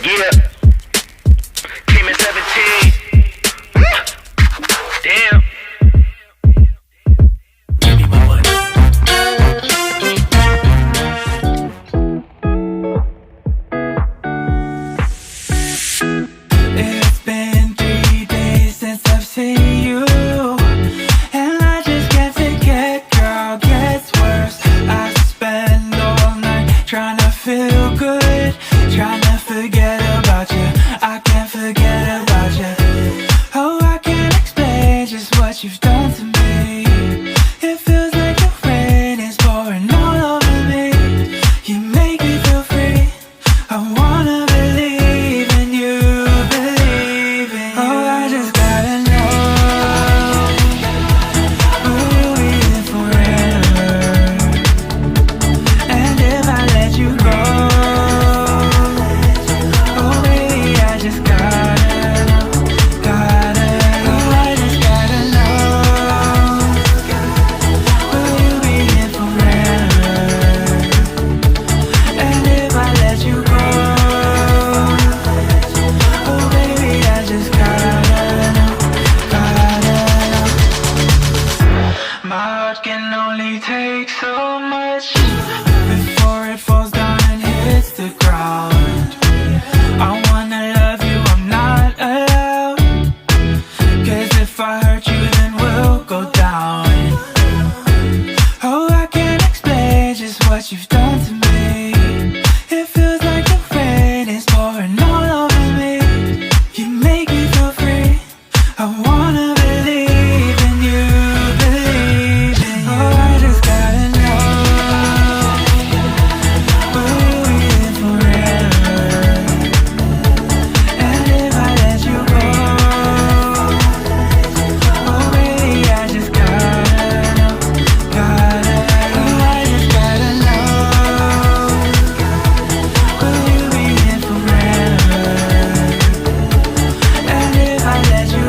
Yeah, came in 17. Damn. Give me my money. It's been 3 days since I've seen you, and I just can't forget, girl, gets worse. I spend all night trying to feel good, trying to forget about you. I can't forget about you. Oh, I can't explain just what you've done to me. It feels like the rain is pouring all over me. You make me feel free. I wanna believe in you, believe in you. Oh, I just gotta know, will you be here forever? And if I let you go, oh baby, I just gotta know, oh I just gotta know, will you be here forever? And if I let you go, oh baby, I just gotta know, My heart can only take so much before it falls down and hits the ground. I wanna love you, I'm not allowed, 'cause if I hurt you then we'll go down. Oh, I can't explain just what you've done to me. It feels like the rain is pouring all over me. You make me feel free. I wanna believe in you, believe in you. Oh, I just gotta know, will you be here forever? And if I let you go, oh baby, I just gotta know, oh I just gotta know, will you be here forever? And if I let you